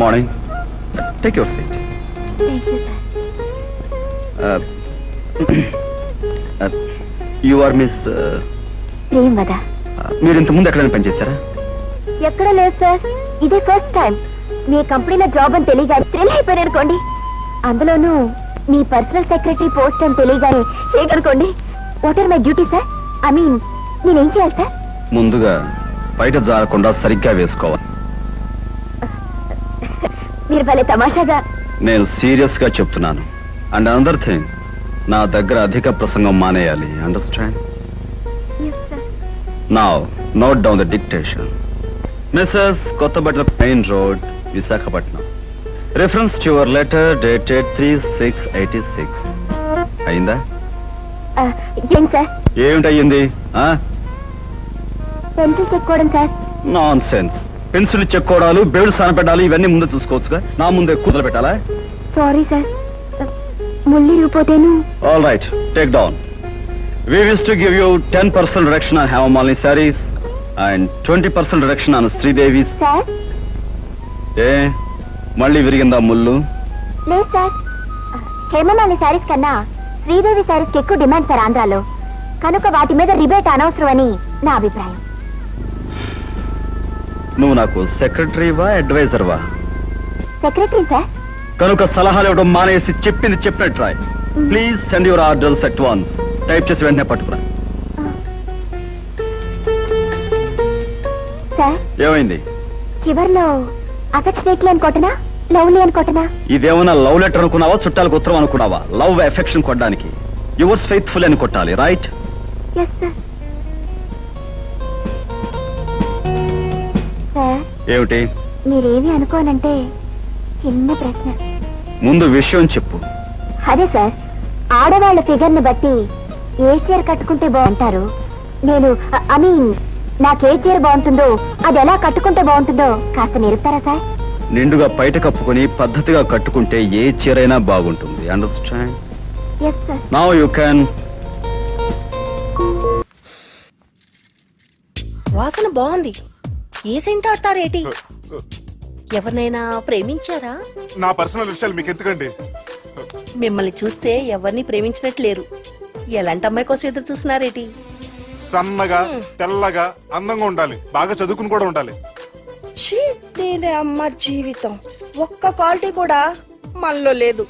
Morning. Take your seat. Thank you, sir. You are Miss... ప్రేమవద. మీరు ఇంతకుముందు ఎక్కడైనా పనిచేశారా? ఎక్కడ లేదు సార్, ఇదే ఫస్ట్ టైం. మీ కంపెనీలో జాబ్ అని తెలియగానే థ్రిల్ అయిపోయారు అనుకోండి. అందులోనూ మీ పర్సనల్ సెక్రటరీ పోస్ట్ అని తెలియగానే చేయగనుకోండి. What are my duty sir? I mean నేనేం చేయాలి సార్? ముందుగా బయట జారకుండా సరిగ్గా వేసుకోవాలి. మీరు భలే తమాషాగా. నేను సీరియస్ గా చెప్తున్నాను. అండ్ అనదర్ థింగ్, నా దగ్గర అధిక ప్రసంగం మానేయాలి. Understand? Now note down the dictation. Mrs Kothabatla main road, Visakhapatnam. Reference to your letter dated 3/6/86. అయిందా? ఏం సార్? ఏమిటయ్యింది? పెన్సిల్ చెప్పుకోవడం సార్. Nonsense. పెన్సిల్ చెక్కోవడాలు, బేడు సానపెట్టాలి, ఇవన్నీ ముందే చూసుకోవచ్చుగా. నా ముందే కూతురు పెట్టాలా? సారీ సార్, ముళ్ళు ఇరిగిపోతేను. All right, take down. We wish to give you 10% reduction on Hemamalini sarees and 20% reduction on Sridevi's. Sir? మళ్ళీ విరిగిందా ముళ్ళు? లేదు సార్, హేమమాలిని శారీస్ కన్నా శ్రీదేవి శారీస్ కి ఎక్కువ డిమాండ్ సార్ ఆంధ్రాలో. కనుక వాటి మీద రిబేట్ అనవసరం అని నా అభిప్రాయం. నువ్వు నాకు సెక్రటరీవా, అడ్వైజర్వా? Secretary sir. కనుక సలహాలు ఇవ్వడం మానేసి చెప్పింది చెప్పినట్టు రాయ్. Please send your orders at once. Type చేసి వెంటనే పట్టుకురా. సార్, ఏమైంది? చివర్లో అఫెక్షనేట్లీ అనుకోటనా, లవ్లీ అనుకోటనా? ఇదేమన్నా లవ్ లెటర్ అనుకున్నావా, చుట్టాలకు ఉత్తరం అనుకున్నావా? లవ్ ఎఫెక్షన్ కొట్టడానికి యువర్స్ ఫెయిత్ఫుల్ అని కొట్టాలి. రైట్? Yes sir. సార్, ఏమిటి? మీరేమి అనుకోనంటే చిన్న ప్రశ్న. ముందు విషయం చెప్పు. అదే సార్, ఆడవాళ్ళ ఫిగర్ ని బట్టి ఏ చీర కట్టుకుంటే బాగుంటారు. నేను ఐ మీన్ నాకే చీర బాగుంటుందో, అది ఎలా కట్టుకుంటే బాగుంటుందో కాస్త నేర్పుతారా సార్? నిండుగా బయట కప్పుకొని పద్ధతిగా కట్టుకుంటే ఏ చీరైనా బాగుంటుంది. Understand? Yes sir. Now you can. వాసన బాగుంది. ఏ సెంట్ ఆడతారేటి? ఎవరినైనా ప్రేమించారా? నా పర్సనల్ విషయాలు మీకు ఎందుకండి? మిమ్మల్ని చూస్తే ఎవరిని ప్రేమించినట్టు లేరు. ఎలాంటి అమ్మాయి కోసం ఎదురు చూస్తున్నారేటి? సన్నగా, తెల్లగా, అందంగా ఉండాలి. బాగా చదువుకుని కూడా ఉండాలి. అమ్మ జీవితం ఒక్క క్వాలిటీ కూడా మనలో లేదు.